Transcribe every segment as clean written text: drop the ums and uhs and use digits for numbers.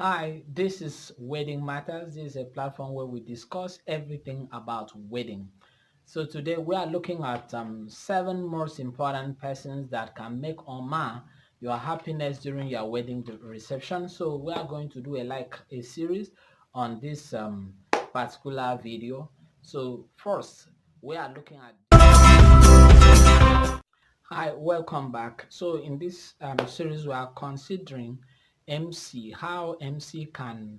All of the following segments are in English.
Hi, this is Wedding Matters. This is a platform where we discuss everything about wedding. So today we are looking at seven most important persons that can make or mar your happiness during your wedding reception. So we are going to do a series on this particular video. So first, we are looking at. Hi, welcome back. So in this series, we are considering MC, how MC can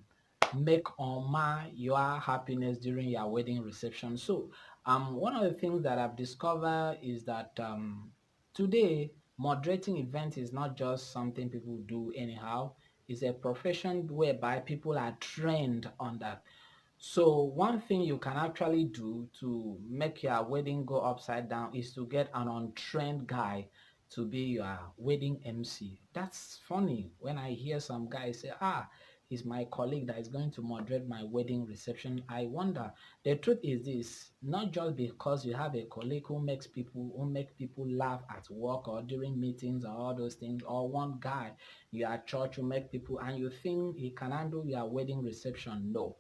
make or mar your happiness during your wedding reception. So one of the things that I've discovered is that today moderating event is not just something people do anyhow. It's a profession whereby people are trained on that. So one thing you can actually do to make your wedding go upside down is to get an untrained guy to be your wedding MC. That's funny when I hear some guy say, he's my colleague that is going to moderate my wedding reception. I wonder. The truth is this, not just because you have a colleague who make people laugh at work or during meetings or all those things, or one guy you are at church who make people and you think he can handle your wedding reception. No,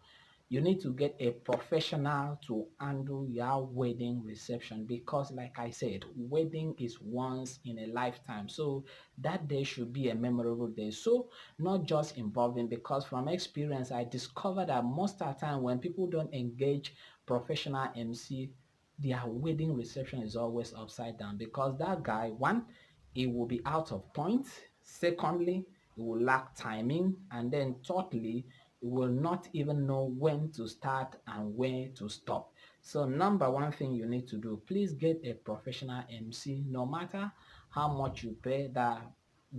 you need to get a professional to handle your wedding reception because like I said, wedding is once in a lifetime, so that day should be a memorable day. So not just involving, because from experience I discovered that most of the time when people don't engage professional MC, their wedding reception is always upside down because that guy, one, he will be out of point. Secondly, he will lack timing, and then thirdly, you will not even know when to start and where to stop. So number one thing you need to do, please get a professional MC. No matter how much you pay, there are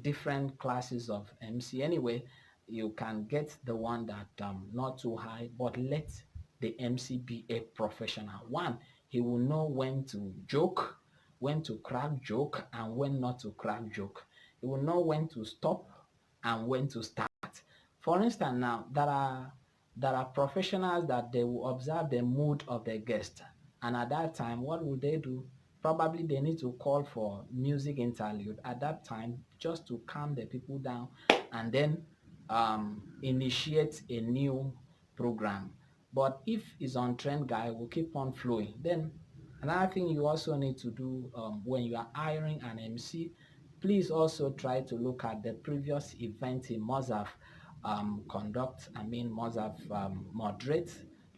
different classes of MC. Anyway, you can get the one that not too high, but let the MC be a professional. One, he will know when to joke, when to crack joke, and when not to crack joke. He will know when to stop and when to start. For instance, now there are professionals that they will observe the mood of the guest, and at that time, what will they do? Probably they need to call for music interlude at that time just to calm the people down, and then initiate a new program. But if it's on trend guy, will keep on flowing. Then another thing you also need to do when you are hiring an MC, please also try to look at the previous event he must have must have moderate,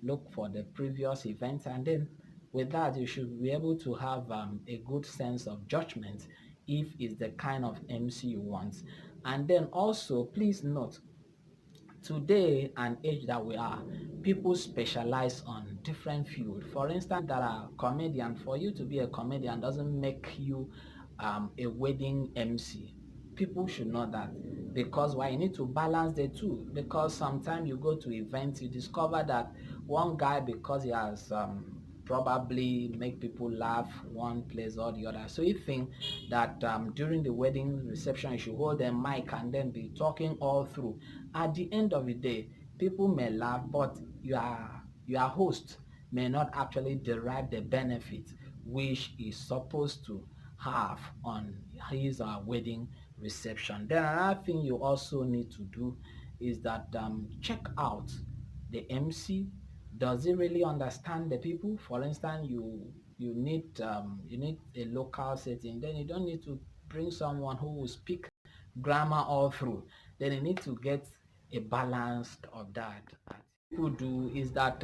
look for the previous event, and then with that you should be able to have a good sense of judgment if it's the kind of MC you want. And then also please note, today and age that we are, people specialize on different field. For instance, there are comedian. For you to be a comedian doesn't make you a wedding MC. People should know that, because why? You need to balance the two, because sometimes you go to events, you discover that one guy, because he has probably make people laugh one place or the other, so you think that during the wedding reception you should hold the mic and then be talking all through. At the end of the day, people may laugh, but your host may not actually derive the benefit which is supposed to have on his wedding reception. Then another thing you also need to do is that check out the MC. Does he really understand the people? For instance, you need a local setting, then you don't need to bring someone who will speak grammar all through. Then you need to get a balance of that. People do is that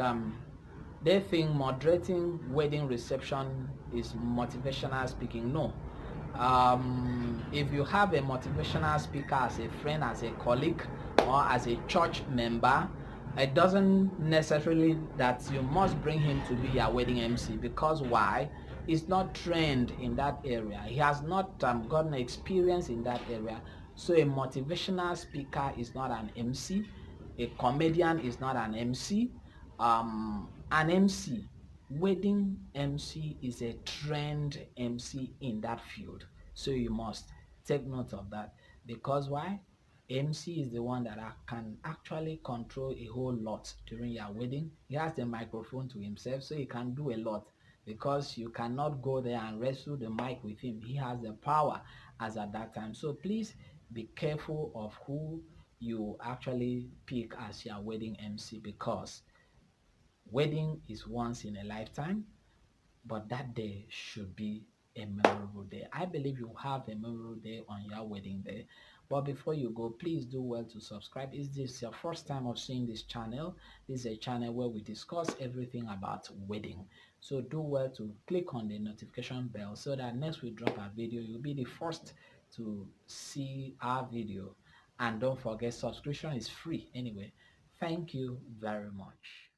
they think moderating wedding reception is motivational speaking. No. If you have a motivational speaker as a friend, as a colleague, or as a church member, it doesn't necessarily that you must bring him to be your wedding MC, because why? He's not trained in that area. He has not gotten experience in that area. So a motivational speaker is not an MC. A comedian is not an MC. An MC, wedding MC, is a trained MC in that field. So you must take note of that, because why? MC is the one that can actually control a whole lot during your wedding. He has the microphone to himself, so he can do a lot, because you cannot go there and wrestle the mic with him. He has the power as at that time. So please be careful of who you actually pick as your wedding MC, because wedding is once in a lifetime, but that day should be a memorable day. I believe you have a memorable day on your wedding day. But before you go, please do well to subscribe. Is this your first time of seeing this channel? This is a channel where we discuss everything about wedding. So do well to click on the notification bell so that next we drop a video, you'll be the first to see our video. And don't forget, subscription is free anyway. Thank you very much.